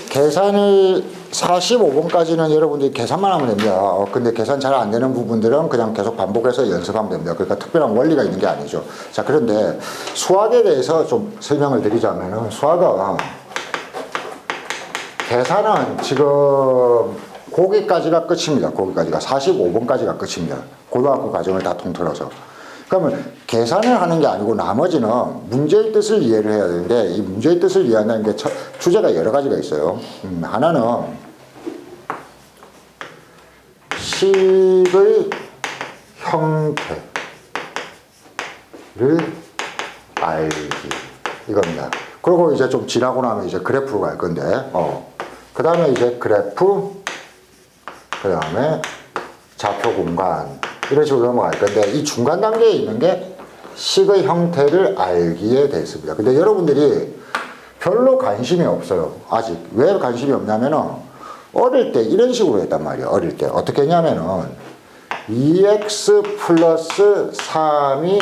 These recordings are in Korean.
계산을 45번까지는 여러분들이 계산만 하면 됩니다. 근데 계산 잘 안 되는 부분들은 그냥 계속 반복해서 연습하면 됩니다. 그러니까 특별한 원리가 있는 게 아니죠. 자, 그런데 수학에 대해서 좀 설명을 드리자면은 수학은 계산은 지금 거기까지가 끝입니다. 거기까지가 45번까지가 끝입니다. 고등학교 과정을 다 통틀어서. 그러면 계산을 하는 게 아니고 나머지는 문제의 뜻을 이해를 해야 되는데, 이 문제의 뜻을 이해한다는 게 주제가 여러 가지가 있어요. 하나는 식의 형태를 알기, 이겁니다. 그리고 이제 좀 지나고 나면 이제 그래프로 갈 건데, 그 다음에 이제 그래프, 그 다음에 좌표 공간, 이런 식으로 넘어갈 건데, 이 중간 단계에 있는 게 식의 형태를 알기에 대해서입니다. 근데 여러분들이 별로 관심이 없어요. 아직. 왜 관심이 없냐면은, 어릴 때 이런 식으로 했단 말이에요. 어릴 때. 어떻게 했냐면은, 2x 플러스 3이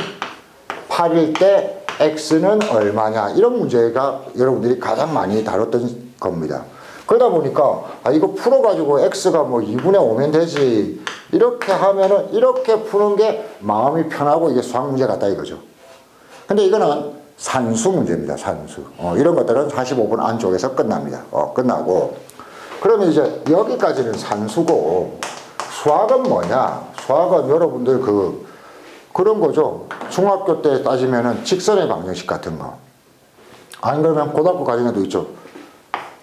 8일 때 x는 얼마냐. 이런 문제가 여러분들이 가장 많이 다뤘던 겁니다. 그러다 보니까, 이거 풀어가지고 x가 뭐 2분의 5면 되지. 이렇게 하면은, 이렇게 푸는 게 마음이 편하고 이게 수학 문제 같다 이거죠. 근데 이거는 산수 문제입니다. 산수. 이런 것들은 45분 안쪽에서 끝납니다. 끝나고. 그러면 이제 여기까지는 산수고, 수학은 뭐냐? 수학은 여러분들 그런 거죠. 중학교 때 따지면은 직선의 방정식 같은 거. 안 그러면 고등학교 과정에도 있죠.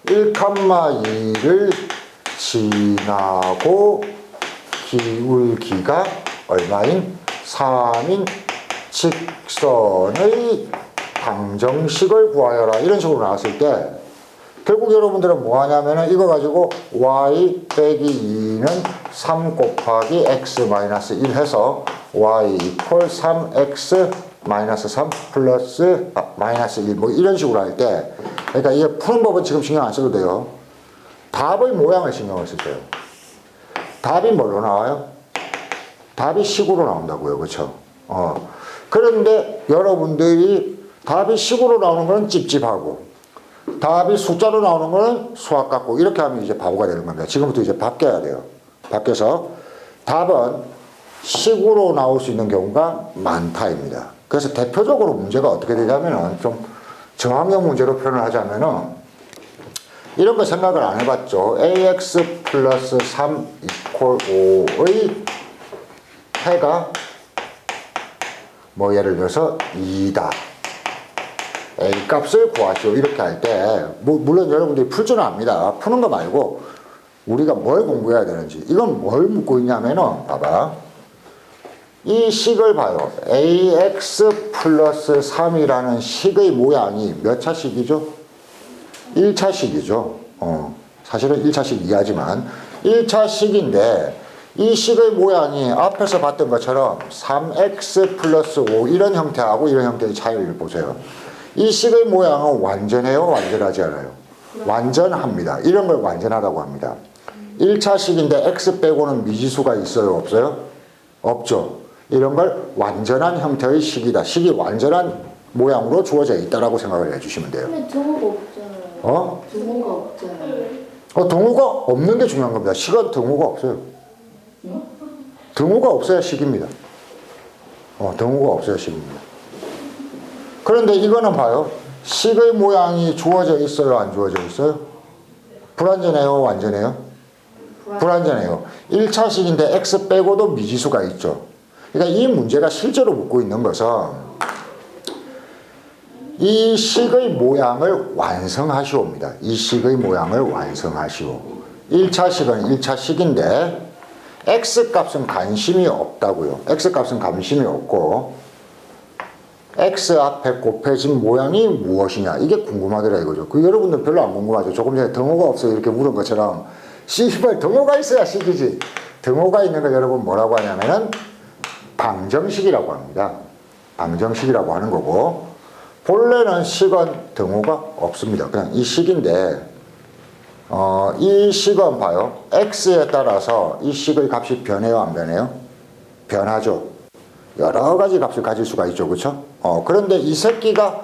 1,2를 지나고 기울기가 얼마인 3인 직선의 방정식을 구하여라. 이런 식으로 나왔을 때 결국 여러분들은 뭐 하냐면은 이거 가지고 y 빼기 2는 3 곱하기 x 마이너스 1 해서 y 이퀄 3x 마이너스 3 플러스 마이너스 1 뭐 이런 식으로 할 때, 그러니까 이게 푸는 법은 지금 신경 안 써도 돼요. 답의 모양을 신경을 쓰세요. 답이 뭘로 나와요? 답이 식으로 나온다고요. 그렇죠? 그런데 여러분들이 답이 식으로 나오는 거는 찝찝하고, 답이 숫자로 나오는 거는 수학 같고, 이렇게 하면 이제 바보가 되는 겁니다. 지금부터 이제 바뀌어야 돼요. 바뀌어서 답은 식으로 나올 수 있는 경우가 많다입니다. 그래서 대표적으로 문제가 어떻게 되냐면은, 좀 저항형 문제로 표현을 하자면은 이런 거 생각을 안 해봤죠. ax 플러스 3 이퀄 5의 해가 뭐 예를 들어서 2다. A 값을 구하시오. 이렇게 할 때, 물론 여러분들이 풀 줄은 압니다. 푸는 거 말고 우리가 뭘 공부해야 되는지. 이건 뭘 묻고 있냐면은, 봐봐. 이 식을 봐요. ax 플러스 3이라는 식의 모양이 몇 차식이죠? 1차식이죠. 사실은 1차식 이하지만 1차식인데, 이 식의 모양이 앞에서 봤던 것처럼 3x 플러스 5 이런 형태하고 이런 형태의 차이를 보세요. 이 식의 모양은 완전해요? 완전하지 않아요? 완전합니다. 이런 걸 완전하다고 합니다. 1차식인데 x 빼고는 미지수가 있어요? 없어요? 없죠. 이런 걸 완전한 형태의 식이다. 식이 완전한 모양으로 주어져 있다라고 생각을 해주시면 돼요. 근데 등호가 없잖아요. 등호가 없잖아요. 등호가 없는 게 중요한 겁니다. 식은 등호가 없어요. 등호가 없어야 식입니다. 등호가 없어야 식입니다. 그런데 이거는 봐요. 식의 모양이 주어져 있어요? 안 주어져 있어요? 불완전해요? 완전해요? 불완전해요. 1차식인데 x 빼고도 미지수가 있죠. 그러니까 이 문제가 실제로 묻고 있는 것은 이 식의 모양을 완성하시오입니다. 이 식의 모양을 완성하시오. 1차식은 1차식인데 x값은 관심이 없다고요. x값은 관심이 없고, x 앞에 곱해진 모양이 무엇이냐, 이게 궁금하더라 이거죠. 여러분들 별로 안 궁금하죠. 조금 전에 등호가 없어요 이렇게 물은 것처럼, 씨발 등호가 있어야 식이지. 등호가 있는 걸 여러분 뭐라고 하냐면은 방정식이라고 합니다. 방정식이라고 하는 거고, 본래는 식은 등호가 없습니다. 그냥 이 식인데, 이 식은 봐요. x에 따라서 이 식의 값이 변해요, 안 변해요? 변하죠. 여러 가지 값을 가질 수가 있죠. 그렇죠? 그런데 이 새끼가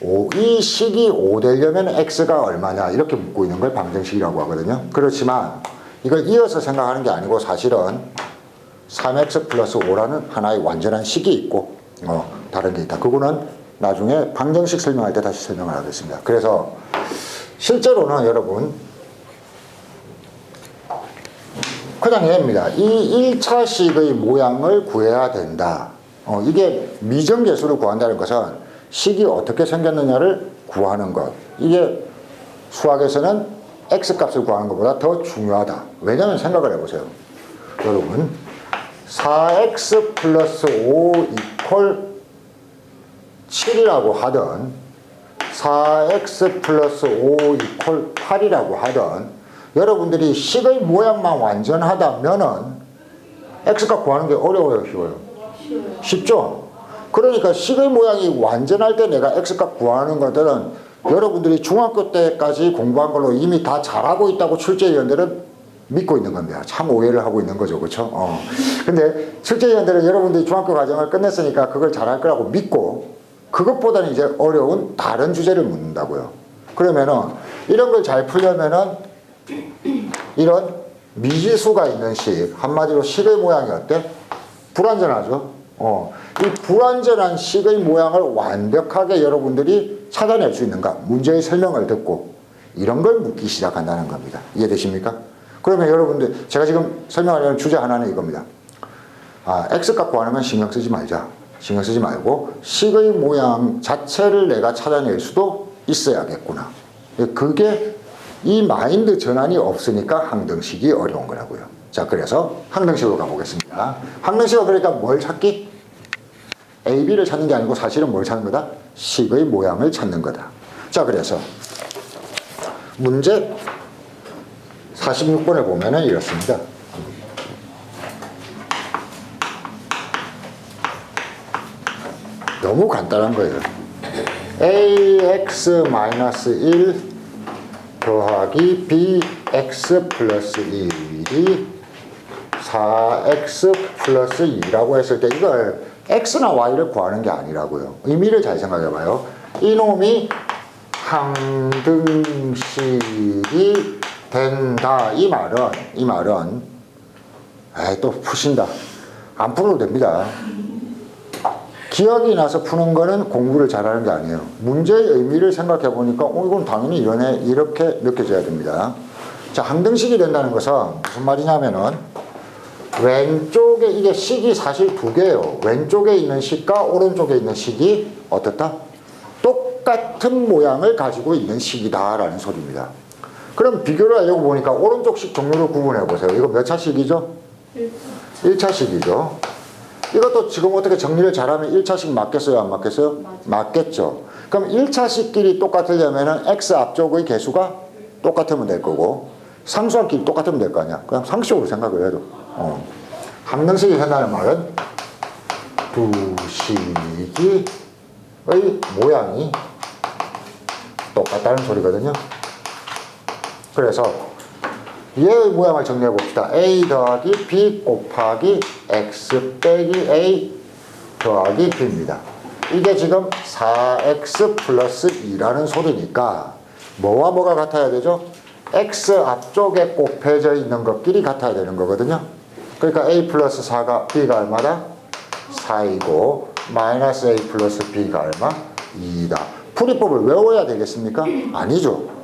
이 식이 5 되려면 x가 얼마냐 이렇게 묻고 있는 걸 방정식이라고 하거든요. 그렇지만 이걸 이어서 생각하는 게 아니고 사실은 3x 플러스 5라는 하나의 완전한 식이 있고 다른 게 있다. 그거는 나중에 방정식 설명할 때 다시 설명을 하겠습니다. 그래서 실제로는 여러분 그냥 얘입니다. 이 1차식의 모양을 구해야 된다. 이게 미정계수를 구한다는 것은 식이 어떻게 생겼느냐를 구하는 것. 이게 수학에서는 x값을 구하는 것보다 더 중요하다. 왜냐하면 생각을 해보세요. 여러분 4x 플러스 5 이퀄 7이라고 하든 4x 플러스 5 이퀄 8이라고 하든 여러분들이 식의 모양만 완전하다면은 x값 구하는 게 어려워요, 쉬워요? 쉽죠? 그러니까 식의 모양이 완전할 때 내가 x값 구하는 것들은 여러분들이 중학교 때까지 공부한 걸로 이미 다 잘하고 있다고 출제위원들은 믿고 있는 겁니다. 참 오해를 하고 있는 거죠, 그렇죠? 근데 출제위원들은 여러분들이 중학교 과정을 끝냈으니까 그걸 잘할 거라고 믿고 그것보다는 이제 어려운 다른 주제를 묻는다고요. 그러면은 이런 걸 잘 풀려면은 이런 미지수가 있는 식, 한마디로 식의 모양이 어때? 불완전하죠? 이 불완전한 식의 모양을 완벽하게 여러분들이 찾아낼 수 있는가? 문제의 설명을 듣고 이런 걸 묻기 시작한다는 겁니다. 이해되십니까? 그러면 여러분들 제가 지금 설명하려는 주제 하나는 이겁니다. x값 구하려면 신경 쓰지 말자. 신경 쓰지 말고 식의 모양 자체를 내가 찾아낼 수도 있어야겠구나. 그게 이 마인드 전환이 없으니까 항등식이 어려운 거라고요. 자, 그래서 항등식으로 가보겠습니다. 항등식은 그러니까 뭘 찾기? A, B를 찾는 게 아니고 사실은 뭘 찾는 거다? 식의 모양을 찾는 거다. 자, 그래서 문제 46번에 보면은 이렇습니다. 너무 간단한 거예요. ax-1 더하기 bx 플러스 1이 4x 플러스 2라고 했을 때 이걸 x나 y를 구하는 게 아니라고요. 의미를 잘 생각해 봐요. 이놈이 항등식이 된다. 이 말은 또 푸신다. 안 풀어도 됩니다. 기억이 나서 푸는 거는 공부를 잘하는 게 아니에요. 문제의 의미를 생각해 보니까 이건 당연히 이렇게 느껴져야 됩니다. 자, 항등식이 된다는 것은 무슨 말이냐면은 왼쪽에 이게 식이 사실 두 개예요. 왼쪽에 있는 식과 오른쪽에 있는 식이 어떻다? 똑같은 모양을 가지고 있는 식이다라는 소리입니다. 그럼 비교를 하려고 보니까 오른쪽 식 종류를 구분해 보세요. 이거 몇 차식이죠? 1차식이죠. 이것도 지금 어떻게 정리를 잘하면 1차식 맞겠어요? 안 맞겠어요? 맞겠죠. 그럼 1차식끼리 똑같으려면 x 앞쪽의 개수가 똑같으면 될 거고 상수함끼리 똑같으면 될 거 아니야. 그냥 상식적으로 생각을 해도. 항등식이 된다는 말은 두 식의 모양이 똑같다는 소리거든요. 그래서 얘의 모양을 정리해 봅시다. a 더하기 b 곱하기 x 빼기 a 더하기 b입니다. 이게 지금 4x 플러스 2라는 소리니까 뭐와 뭐가 같아야 되죠? x 앞쪽에 곱해져 있는 것끼리 같아야 되는 거거든요. 그러니까 a 플러스 4가 b가 얼마다? 4이고 마이너스 a 플러스 b가 얼마? 2다. 풀이법을 외워야 되겠습니까? 아니죠.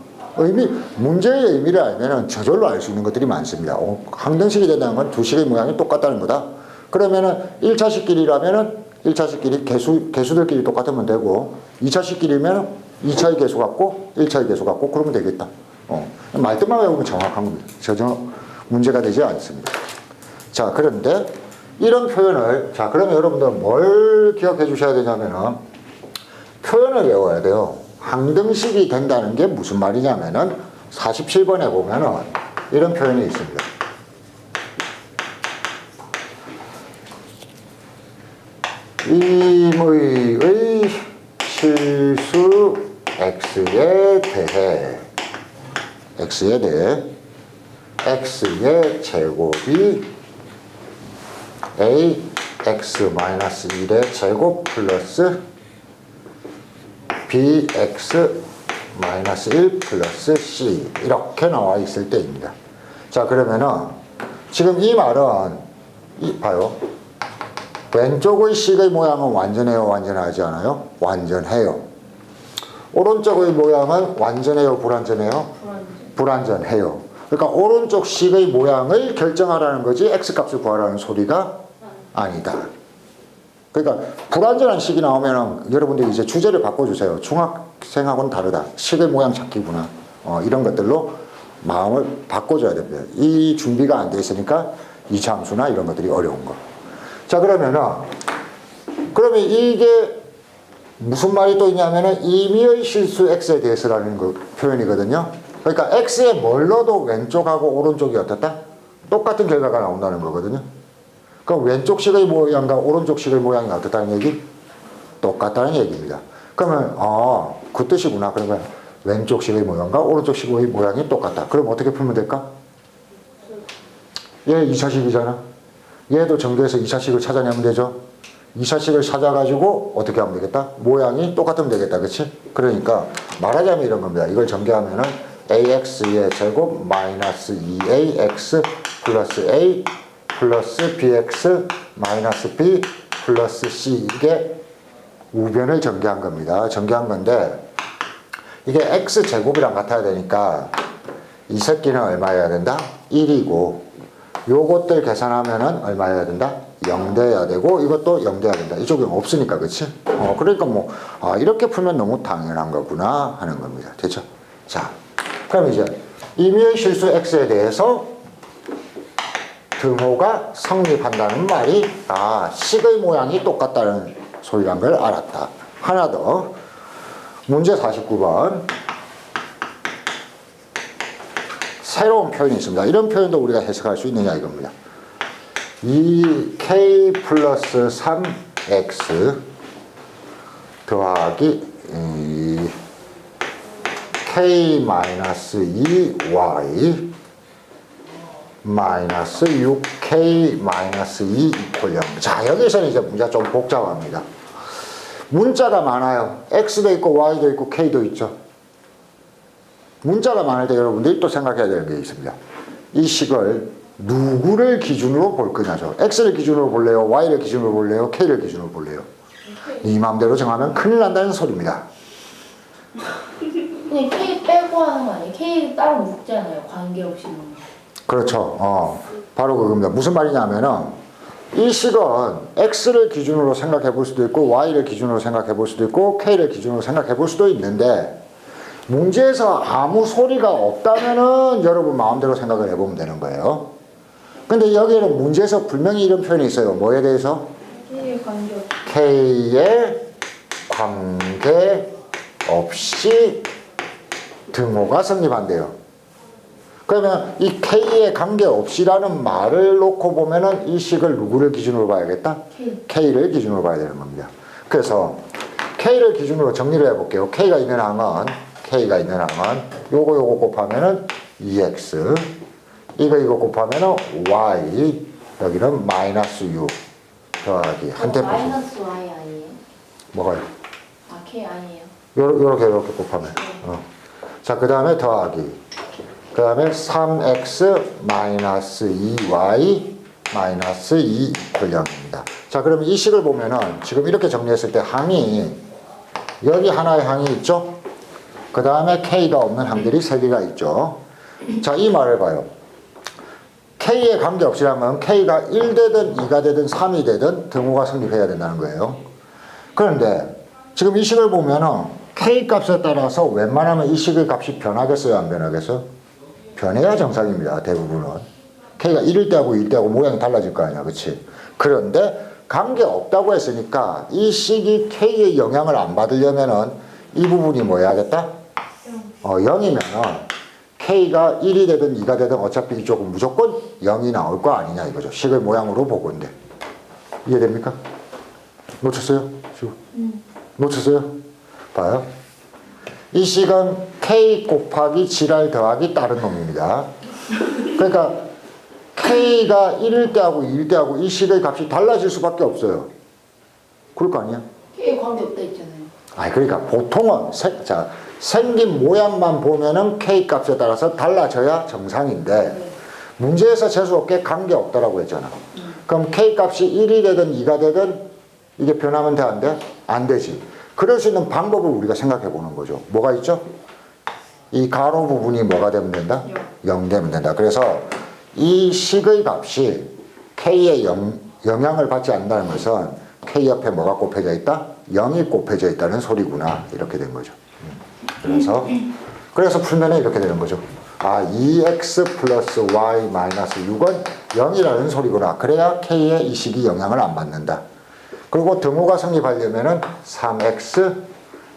문제의 의미를 알면은 저절로 알 수 있는 것들이 많습니다. 항등식이 된다는 건 두 식의 모양이 똑같다는 거다. 그러면은 1차식끼리라면은 1차식끼리 개수들끼리 똑같으면 되고 2차식끼리면 2차의 개수 같고 1차의 개수 같고 그러면 되겠다. 말뜻만 외우면 정확한 겁니다. 전혀 문제가 되지 않습니다. 자, 그런데 이런 표현을 그러면 여러분들 뭘 기억해 주셔야 되냐면은 표현을 외워야 돼요. 항등식이 된다는 게 무슨 말이냐면은 47번에 보면은 이런 표현이 있습니다. 임의의 실수 x에 대해 x의 제곱이 ax-1의 제곱 플러스 bx 마이너스 1 플러스 c 이렇게 나와 있을 때입니다. 자, 그러면은 지금 이 말은 봐요. 왼쪽의 식의 모양은 완전해요, 완전하지 않아요? 완전해요. 오른쪽의 모양은 완전해요, 불완전해요? 불완전해요. 그러니까 오른쪽 식의 모양을 결정하라는 거지 x값을 구하라는 소리가 아니다. 그러니까 불완전한 식이 나오면 여러분들이 이제 주제를 바꿔주세요. 중학생하고는 다르다. 식의 모양 찾기구나. 이런 것들로 마음을 바꿔줘야 됩니다. 이 준비가 안 돼 있으니까 이차함수나 이런 것들이 어려운 거. 자, 그러면 이게 무슨 말이 또 있냐면은 임의의 실수 x에 대해서라는 표현이거든요. 그러니까 x에 뭘 넣어도 왼쪽하고 오른쪽이 어떻다? 똑같은 결과가 나온다는 거거든요. 그럼 왼쪽 식의 모양과 오른쪽 식의 모양이 어떻다는 얘기? 똑같다는 얘기입니다. 그러면 그 뜻이구나. 그러면 왼쪽 식의 모양과 오른쪽 식의 모양이 똑같다. 그럼 어떻게 풀면 될까? 얘 2차식이잖아. 얘도 전개해서 2차식을 찾아내면 되죠. 2차식을 찾아가지고 어떻게 하면 되겠다? 모양이 똑같으면 되겠다. 그치? 그러니까 말하자면 이런 겁니다. 이걸 전개하면은 ax의 제곱 마이너스 2ax 플러스 a 플러스 bx 마이너스 b 플러스 c 이게 우변을 전개한 겁니다. 전개한 건데 이게 x제곱이랑 같아야 되니까 이 새끼는 얼마여야 된다? 1이고 요것들 계산하면은 얼마여야 된다? 0 돼야 되고 이것도 0 돼야 된다. 이쪽이 없으니까 그치? 그러니까 이렇게 풀면 너무 당연한 거구나 하는 겁니다. 됐죠? 자, 그럼 이제 임의의 실수 x에 대해서 등호가 성립한다는 말이 식의 모양이 똑같다는 소리란 걸 알았다. 하나 더. 문제 49번. 새로운 표현이 있습니다. 이런 표현도 우리가 해석할 수 있느냐 이겁니다. 2k 플러스 3x 더하기 k 마이너스 2y 마이너스 6k 마이너스 2 이퀄 0. 자, 여기서는 이제 문제가 좀 복잡합니다. 문자가 많아요. x도 있고 y도 있고 k도 있죠. 문자가 많을 때 여러분들이 또 생각해야 되는 게 있습니다. 이 식을 누구를 기준으로 볼 거냐죠. x를 기준으로 볼래요? y를 기준으로 볼래요? k를 기준으로 볼래요? 네 마음대로 정하면 큰일 난다는 소리입니다. 근데 K 빼고 하는 거 아니에요? K 따로 묶잖아요. 관계없이 묶는 거. 그렇죠. 바로 그겁니다. 무슨 말이냐면은 이 식은 x를 기준으로 생각해 볼 수도 있고 y를 기준으로 생각해 볼 수도 있고 k를 기준으로 생각해 볼 수도 있는데 문제에서 아무 소리가 없다면은 여러분 마음대로 생각을 해보면 되는 거예요. 근데 여기에는 문제에서 분명히 이런 표현이 있어요. 뭐에 대해서? K의 관계없이. K의 관계없이 등호가 성립한대요. 그러면 이 K의 관계없이라는 말을 놓고 보면은 이 식을 누구를 기준으로 봐야겠다? K를 기준으로 봐야 되는 겁니다. 그래서 K를 기준으로 정리를 해볼게요. K가 있는 항은 요거 곱하면은 2x 이거 곱하면은 y 여기는 마이너스 6 더하기 한테 마이너스 Y 아니에요? 뭐가요? K 아니에요? 요렇게 곱하면 자, 그 다음에 더하기 그 다음에 3x 마이너스 2y 마이너스 2 이퀄 0입니다. 자, 그럼 이 식을 보면은 지금 이렇게 정리했을 때 항이 여기 하나의 항이 있죠? 그 다음에 k가 없는 항들이 3개가 있죠. 자, 이 말을 봐요. k에 관계없이라면 k가 1되든 2가 되든 3이 되든 등호가 성립해야 된다는 거예요. 그런데 지금 이 식을 보면은 k 값에 따라서 웬만하면 이 식의 값이 변하겠어요? 안 변하겠어요? 변해야 정상입니다. 대부분은. k가 1일 때하고 2일 때하고 모양이 달라질 거 아니야. 그치? 그런데 관계없다고 했으니까 이 식이 k의 영향을 안 받으려면은 이 부분이 뭐 해야겠다? 0이면은 k가 1이 되든 2가 되든 어차피 이쪽은 무조건 0이 나올 거 아니냐 이거죠. 식의 모양으로 보건데. 이해됩니까? 놓쳤어요? 놓쳤어요? 봐요. 이 식은 k 곱하기 지랄 더하기 다른 놈입니다. 그러니까 k가 1일 때하고 2일 때하고 이 식의 값이 달라질 수밖에 없어요. 그럴 거 아니야? K 관계없다 있잖아요. 그러니까 보통은 자, 생긴 모양만 보면은 K 값에 따라서 달라져야 정상인데 문제에서 재수없게 관계없다라고 했잖아. 그럼 K 값이 1이 되든 2가 되든 이게 변하면 돼, 안 돼? 안 되지. 그럴 수 있는 방법을 우리가 생각해 보는 거죠. 뭐가 있죠? 이 가로 부분이 뭐가 되면 된다? 0 되면 된다. 그래서 이 식의 값이 K의 영향을 받지 않는다는 것은 K 옆에 뭐가 곱해져 있다? 0이 곱해져 있다는 소리구나. 이렇게 된 거죠. 그래서 풀면은 이렇게 되는 거죠. 2x 플러스 y 마이너스 6은 0이라는 소리구나. 그래야 K의 이 식이 영향을 안 받는다. 그리고 등호가 성립하려면은 3x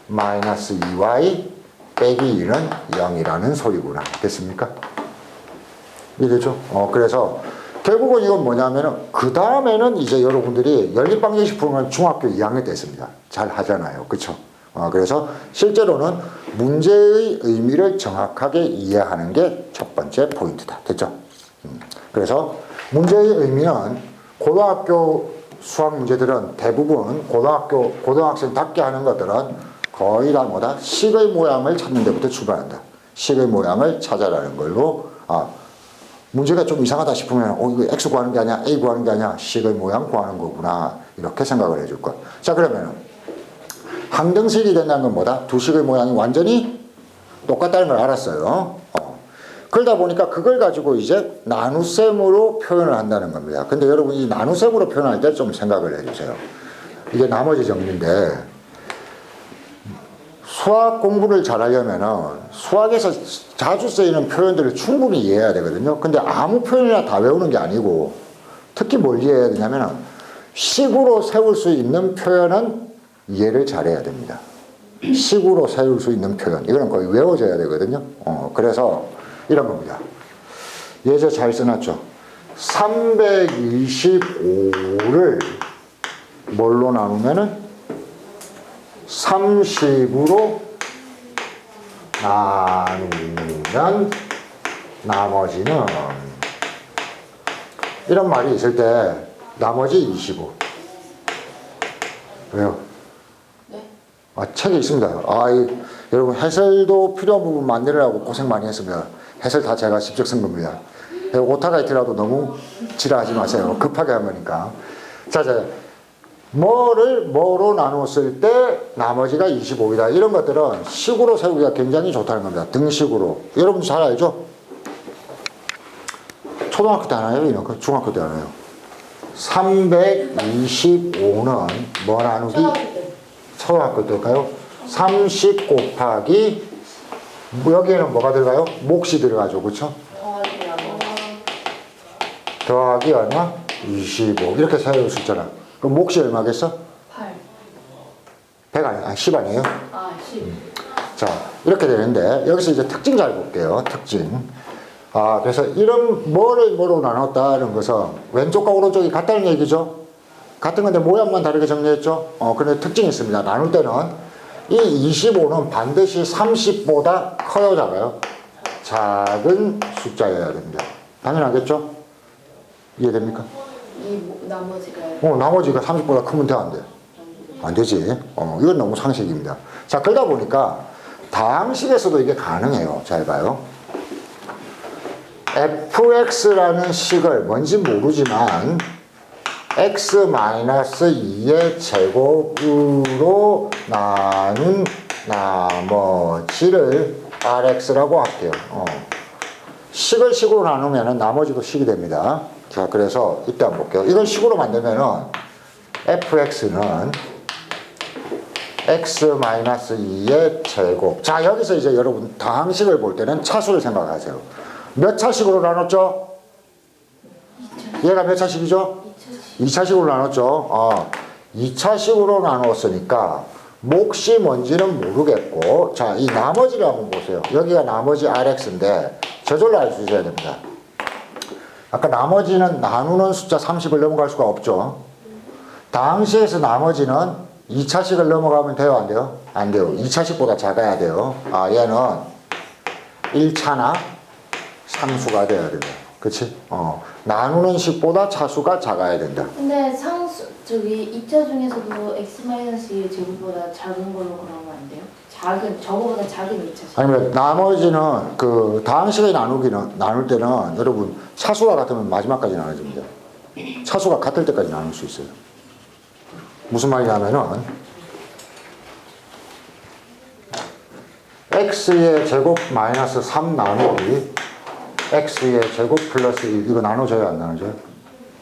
마이너스 2y 빼기 2는 0이라는 소리구나. 됐습니까? 이해되죠? 그래서 결국은 이건 뭐냐면은 그 다음에는 이제 여러분들이 연립방정식 풀면 중학교 2학년 때 했습니다. 잘 하잖아요. 그쵸? 그래서 실제로는 문제의 의미를 정확하게 이해하는 게 첫 번째 포인트다. 됐죠? 그래서 문제의 의미는 고등학교 수학 문제들은 대부분 고등학생답게 하는 것들은 거의 다 뭐다? 식의 모양을 찾는 데부터 출발한다. 식의 모양을 찾아라는 걸로, 문제가 좀 이상하다 싶으면, 이거 X 구하는 게 아니야, A 구하는 게 아니야, 식의 모양 구하는 거구나. 이렇게 생각을 해줄 거야. 자, 그러면은, 항등식이 된다는 건 뭐다? 두 식의 모양이 완전히 똑같다는 걸 알았어요. 그러다 보니까 그걸 가지고 이제 나눗셈으로 표현을 한다는 겁니다. 근데 여러분, 이 나눗셈으로 표현할 때 좀 생각을 해주세요. 이게 나머지 정리인데, 수학 공부를 잘하려면은 수학에서 자주 쓰이는 표현들을 충분히 이해해야 되거든요. 근데 아무 표현이나 다 외우는 게 아니고 특히 뭘 이해해야 되냐면은 식으로 세울 수 있는 표현은 이해를 잘해야 됩니다. 식으로 세울 수 있는 표현. 이거는 거의 외워져야 되거든요. 그래서 이런 겁니다. 예제 잘 써놨죠. 325를 뭘로 나누면은 30으로 나누면 나머지는 이런 말이 있을 때 나머지 25 왜요? 네? 책에 있습니다. 여러분 해설도 필요한 부분 만들으라고 고생 많이 했습니다. 해설 다 제가 직접 쓴 겁니다. 오타가 있더라도 너무 지랄하지 마세요. 급하게 한 거니까. 자, 뭐로 나눴을 때 나머지가 25이다. 이런 것들은 식으로 세우기가 굉장히 좋다는 겁니다. 등식으로. 여러분 잘 알죠? 초등학교 때 하나요? 이런 거? 중학교 때 하나요? 325는 뭐 나누기? 초등학교 때일까요? 30 곱하기 여기에는 뭐가 들어가요? 몫이 들어가죠. 그렇죠? 더하기 얼마? 25 이렇게 세울 수 있잖아. 그럼 몫이 얼마겠어? 8. 100 아니야? 10 아니에요? 10. 자, 이렇게 되는데 여기서 이제 특징 잘 볼게요. 특징. 그래서 이런 뭐로 나눴다는 것은 왼쪽과 오른쪽이 같다는 얘기죠. 같은 건데 모양만 다르게 정리했죠. 근데 특징이 있습니다. 나눌 때는 이 25는 반드시 30보다 커요, 작아요? 작은 숫자여야 됩니다. 당연하겠죠? 이해됩니까? 나머지가요? 나머지가 30보다 크면 돼, 안 돼? 안 되지. 이건 너무 상식입니다. 자, 그러다 보니까 다항식에서도 이게 가능해요. 잘 봐요. fx라는 식을 뭔지 모르지만 x-2의 제곱으로 나눈 나머지를 rx라고 할게요. 식을 식으로 나누면 나머지도 식이 됩니다. 자, 그래서 이때 한번 볼게요. 이걸 식으로 만들면은 fx는 x-2의 제곱. 자, 여기서 이제 여러분 다항식을 볼 때는 차수를 생각하세요. 몇 차식으로 나눴죠? 얘가 몇 차식이죠? 2차식으로 나눴죠. 2차식으로 나눴으니까 몫이 뭔지는 모르겠고, 자, 이 나머지를 한번 보세요. 여기가 나머지 rx인데 저절로 알 수 있어야 됩니다. 아까 나머지는 나누는 숫자 30을 넘어갈 수가 없죠. 다항식에서 나머지는 2차식을 넘어가면 돼요, 안 돼요? 안 돼요. 2차식보다 작아야 돼요. 얘는 1차나 상수가 돼야 됩니다. 그치? 나누는 식보다 차수가 작아야 된다. 근데 저기 2차 중에서도 x-1의 제곱보다 작은 걸로 그러면 안 돼요? 저거보다 작은 2차식. 아니면 나머지는 그 다항식의 나눌 때는 여러분 차수가 같으면 마지막까지 나눠집니다. 차수가 같을 때까지 나눌 수 있어요. 무슨 말이냐면은 x의 제곱 마이너스 3 나누기 x의 제곱 플러스 1 이거 나눠져요 안 나눠져요?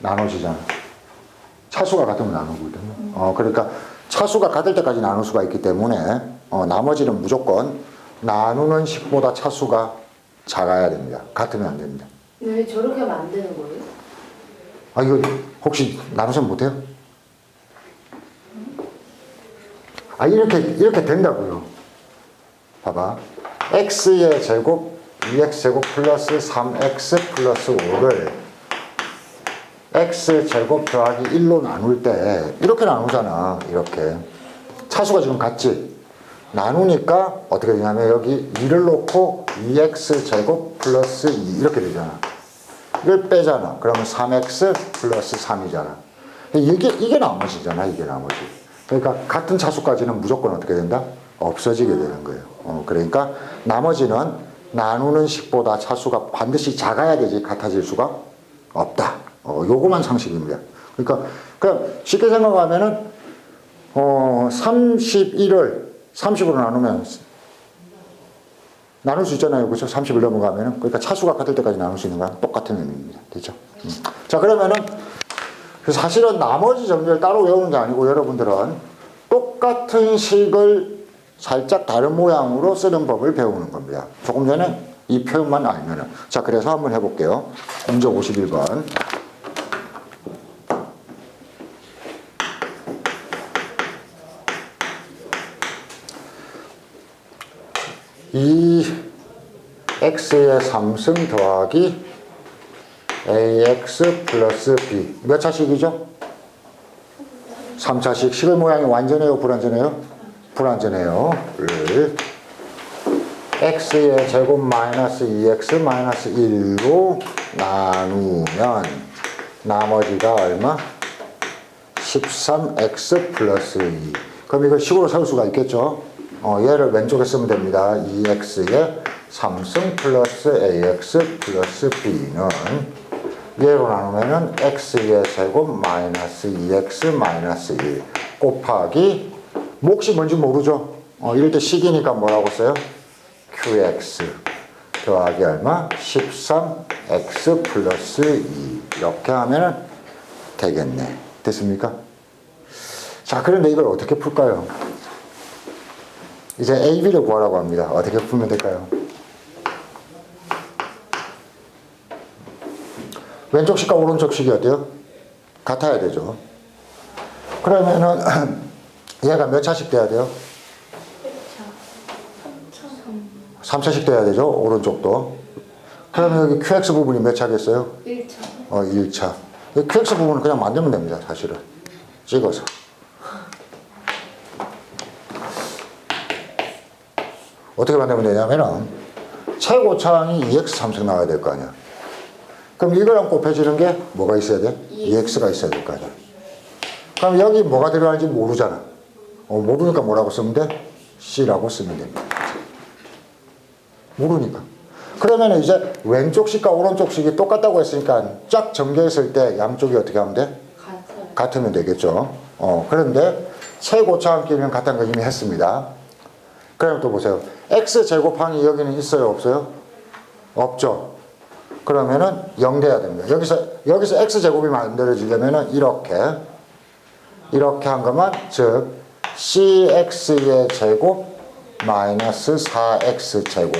나눠지잖아. 차수가 같으면 나누거든요. 그러니까 차수가 같을 때까지 나눌 수가 있기 때문에 나머지는 무조건 나누는 식보다 차수가 작아야 됩니다. 같으면 안 됩니다. 왜 저렇게 하면 안 되는 거예요? 아 이거 혹시 나누시면 못해요? 아 이렇게 된다고요. 봐봐. x의 제곱 2x 제곱 플러스 3x 플러스 5를 x 제곱 더하기 1로 나눌 때 이렇게 나누잖아. 이렇게 차수가 지금 같지? 나누니까 어떻게 되냐면 여기 2를 놓고 2x 제곱 플러스 2 이렇게 되잖아. 이걸 빼잖아. 그러면 3x 플러스 3이잖아. 이게 나머지잖아. 이게 나머지. 그러니까 같은 차수까지는 무조건 어떻게 된다? 없어지게 되는 거예요. 그러니까 나머지는 나누는 식보다 차수가 반드시 작아야 되지 같아질 수가 없다. 요거만 상식입니다. 그러니까 쉽게 생각하면은 31을 30으로 나누면 나눌 수 있잖아요. 그렇죠? 30을 넘어가면은 그러니까 차수가 같을 때까지 나눌 수 있는 거랑 똑같은 의미입니다. 됐죠? 자, 그러면은 사실은 나머지 정리를 따로 외우는 게 아니고 여러분들은 똑같은 식을 살짝 다른 모양으로 쓰는 법을 배우는 겁니다. 조금 전에 이 표현만 알면은. 자, 그래서 한번 해볼게요. 문제 51번. 이 x의 3승 더하기 ax 플러스 b 몇 차식이죠? 3차식. 식의 모양이 완전해요? 불완전해요? 불완전해요. x의 제곱 마이너스 2x 마이너스 1로 나누면 나머지가 얼마? 13x 플러스 2. 그럼 이걸 식으로 세울 수가 있겠죠? 얘를 왼쪽에 쓰면 됩니다. 2x의 3승 플러스 ax 플러스 b는 얘로 나누면은 x의 제곱 마이너스 2x 마이너스 1 곱하기 몫이 뭔지 모르죠? 이럴 때 식이니까 뭐라고 써요? qx 더하기 얼마? 13x 플러스 2 이렇게 하면은 되겠네. 됐습니까? 자, 그런데 이걸 어떻게 풀까요? 이제 A, B를 구하라고 합니다. 어떻게 풀면 될까요? 왼쪽 식과 오른쪽 식이 어때요? 같아야 되죠. 그러면은 얘가 몇 차씩 돼야 돼요? 3차씩 돼야 되죠. 오른쪽도. 그러면 여기 QX 부분이 몇 차겠어요? 1차. 1차. QX 부분은 그냥 만들면 됩니다. 사실은. 찍어서. 어떻게 만들면 되냐면은 최고차항이 2x 3승 나와야 될 거 아니야. 그럼 이거랑 곱해지는 게 뭐가 있어야 돼? 2x가 있어야 될 거 아니야. 그럼 여기 뭐가 들어갈지 모르잖아. 모르니까 뭐라고 쓰면 돼? c라고 쓰면 됩니다. 모르니까. 그러면 이제 왼쪽 식과 오른쪽 식이 똑같다고 했으니까 쫙 전개했을 때 양쪽이 어떻게 하면 돼? 같으면 되겠죠. 그런데 최고차항끼리는 같다는 거 이미 했습니다. 그럼 또 보세요. x제곱항이 여기는 있어요? 없어요? 없죠. 그러면은 0 돼야 됩니다. 여기서 x제곱이 만들어지려면은 이렇게 한 것만, 즉 cx의 제곱 마이너스 4x제곱.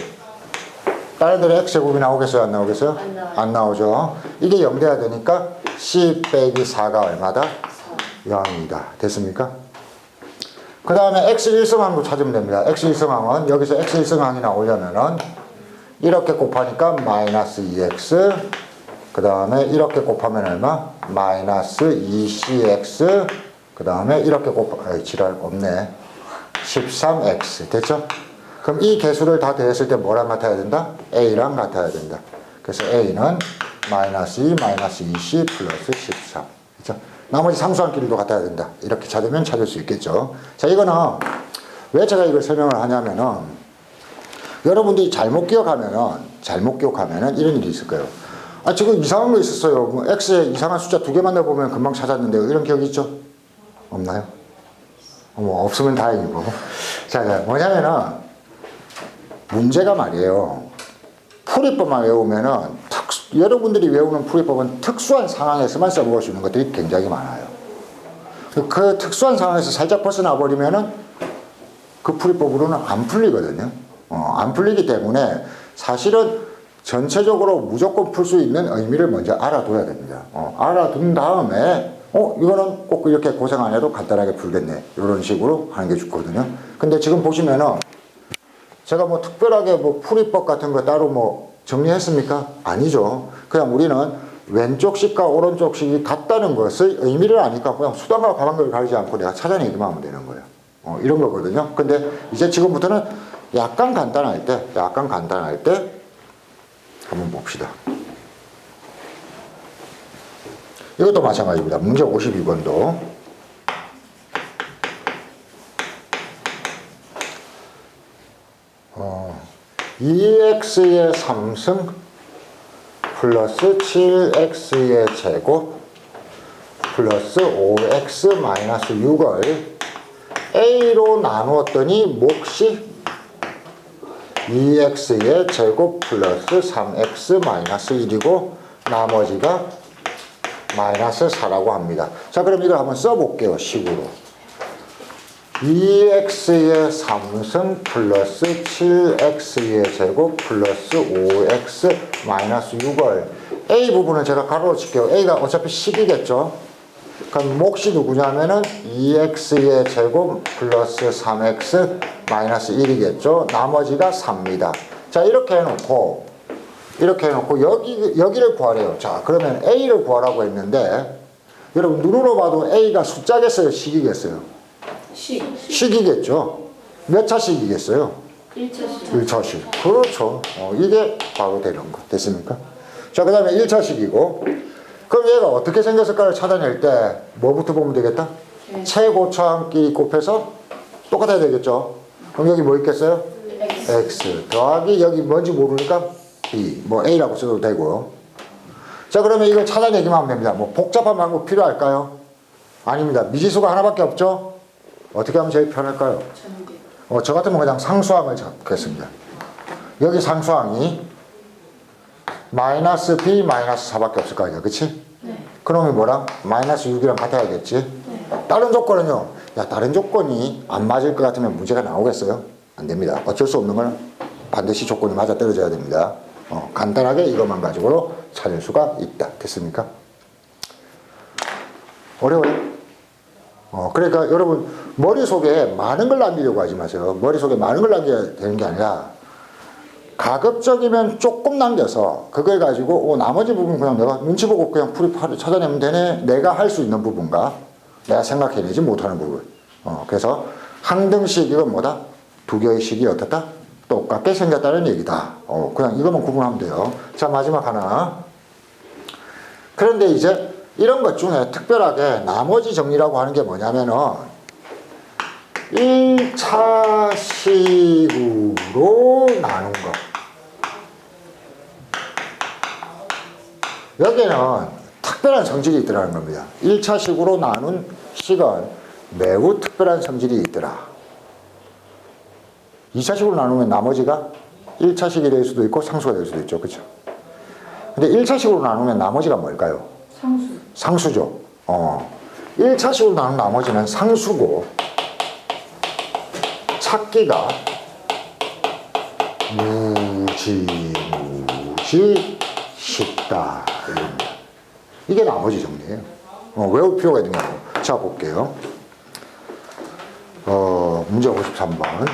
다른 데는 x제곱이 나오겠어요? 안 나오겠어요? 안 나오죠. 이게 0 돼야 되니까 c 빼기 4가 얼마다? 0이다. 됐습니까? 그 다음에 x1승항도 찾으면 됩니다. x1승항은 여기서 x1승항이 나오려면은 이렇게 곱하니까 마이너스 2x, 그 다음에 이렇게 곱하면 얼마? 마이너스 2cx, 그 다음에 이렇게 지랄 없네. 13x. 됐죠? 그럼 이 개수를 다 더했을 때 뭐랑 같아야 된다? a랑 같아야 된다. 그래서 a는 마이너스 2, 마이너스 2c 플러스 13. 그렇죠? 나머지 상수항끼리도 같아야 된다. 이렇게 찾으면 찾을 수 있겠죠. 자, 이거는 왜 제가 이걸 설명을 하냐면은 여러분들이 잘못 기억하면은 이런 일이 있을 거예요. 아, 지금 이상한 거 있었어요. 뭐 X에 이상한 숫자 2개만 내보면 금방 찾았는데요. 이런 기억 있죠? 없나요? 뭐 없으면 다행이고. 자, 뭐냐면은 문제가 말이에요. 풀이법만 외우면은 여러분들이 외우는 풀이법은 특수한 상황에서만 써볼 수 있는 것들이 굉장히 많아요. 그 특수한 상황에서 살짝 벗어나 버리면은 그 풀이법으로는 안 풀리거든요. 안 풀리기 때문에 사실은 전체적으로 무조건 풀 수 있는 의미를 먼저 알아둬야 됩니다. 알아둔 다음에 이거는 꼭 이렇게 고생 안 해도 간단하게 풀겠네. 이런 식으로 하는 게 좋거든요. 근데 지금 보시면은 제가 뭐 특별하게 뭐 풀이법 같은 거 따로 뭐 정리했습니까? 아니죠. 그냥 우리는 왼쪽 식과 오른쪽 식이 같다는 것의 의미를 아니까 그냥 수단과 가방을 가리지 않고 내가 찾아내기만 하면 되는 거예요. 이런 거거든요. 근데 이제 지금부터는 약간 간단할 때 한번 봅시다. 이것도 마찬가지입니다. 문제 52번도. 어, 2x의 3승 플러스 7x의 제곱 플러스 5x 마이너스 6을 a로 나누었더니 몫이 2x의 제곱 플러스 3x 마이너스 1이고 나머지가 마이너스 4라고 합니다. 자, 그럼 이걸 한번 써볼게요. 식으로. 2x의 3승 플러스 7x의 제곱 플러스 5x 마이너스 6을 a 부분을 제가 가로로 칠게요. a가 어차피 식이겠죠. 그럼 몫이 누구냐면은 2x의 제곱 플러스 3x 마이너스 1이겠죠. 나머지가 4입니다. 자, 이렇게 해놓고 여기를 구하래요. 자, 그러면 a를 구하라고 했는데 여러분 눈으로 봐도 a가 숫자겠어요? 식이겠어요? 식이겠죠. 몇 차식이겠어요? 1차식. 1차식. 그렇죠. 이게 바로 되는 거. 됐습니까? 자, 그 다음에 1차식이고 그럼 얘가 어떻게 생겼을까를 찾아낼 때 뭐부터 보면 되겠다? 최고차항끼리 곱해서 똑같아야 되겠죠. 그럼 여기 뭐 있겠어요? x 더하기 여기 뭔지 모르니까 b 뭐 a라고 써도 되고. 자, 그러면 이걸 찾아내기만 하면 됩니다. 뭐 복잡한 방법 필요할까요? 아닙니다. 미지수가 하나밖에 없죠. 어떻게 하면 제일 편할까요? 저 같으면 그냥 상수항을 잡겠습니다. 여기 상수항이 마이너스 b 마이너스 4밖에 없을 거 아니야. 그치? 네. 그러면 뭐랑? 마이너스 6이랑 같아야겠지? 네. 다른 조건은요? 야, 다른 조건이 안 맞을 것 같으면 문제가 나오겠어요? 안 됩니다. 어쩔 수 없는 건 반드시 조건이 맞아 떨어져야 됩니다. 간단하게 이것만 가지고 찾을 수가 있다. 됐습니까? 어려워요? 그러니까 여러분 머릿속에 많은 걸 남기려고 하지 마세요. 머릿속에 많은 걸 남겨야 되는 게 아니라 가급적이면 조금 남겨서 그걸 가지고 나머지 부분 그냥 내가 눈치 보고 그냥 풀이 찾아내면 되네. 내가 할 수 있는 부분과 내가 생각해내지 못하는 부분. 그래서 한 등식 이건 뭐다? 두 개의 식이 어떻다? 똑같게 생겼다는 얘기다. 그냥 이것만 구분하면 돼요. 자, 마지막 하나. 그런데 이제 이런 것 중에 특별하게 나머지 정리라고 하는 게 뭐냐면은 1차식으로 나눈 거. 여기는 특별한 성질이 있더라는 겁니다. 1차식으로 나눈 식은 매우 특별한 성질이 있더라. 2차식으로 나누면 나머지가 1차식이 될 수도 있고 상수가 될 수도 있죠. 그렇죠? 근데 1차식으로 나누면 나머지가 뭘까요? 상수죠. 1차식으로 나눈 나머지는 상수고 찾기가 무지 쉽다. 이게 나머지 정리예요. 외울 필요가 있느냐고. 자, 볼게요. 문제 53번.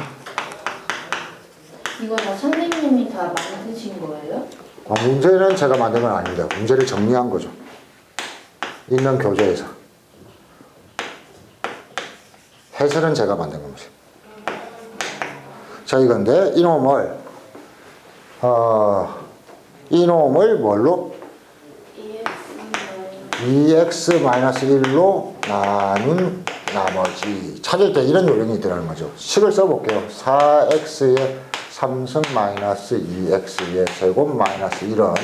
이거 다 선생님이 다 만드신 거예요? 문제는 제가 만든 건 아닙니다. 문제를 정리한 거죠. 있는 교재에서. 해설은 제가 만든 겁니다. 자, 이건데 이놈을 뭘로? 2x-1로 나눈 나머지 찾을 때 이런 요령이 있더라는 거죠. 식을 써볼게요. 4x의 3승 마이너스 2x의 제곱 마이너스 1은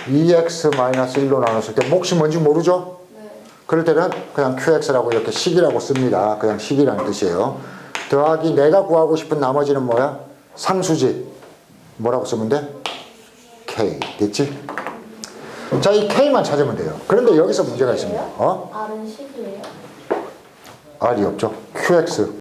2x-1로 나눴을 때 몫이 뭔지 모르죠? 네. 그럴 때는 그냥 qx라고 이렇게 식이라고 씁니다. 그냥 식이라는 뜻이에요. 더하기 내가 구하고 싶은 나머지는 뭐야? 상수지. 뭐라고 쓰면 돼? k. 됐지? 자, 이 k만 찾으면 돼요. 그런데 여기서 문제가 있습니다. R은 식이에요? r이 없죠. qx.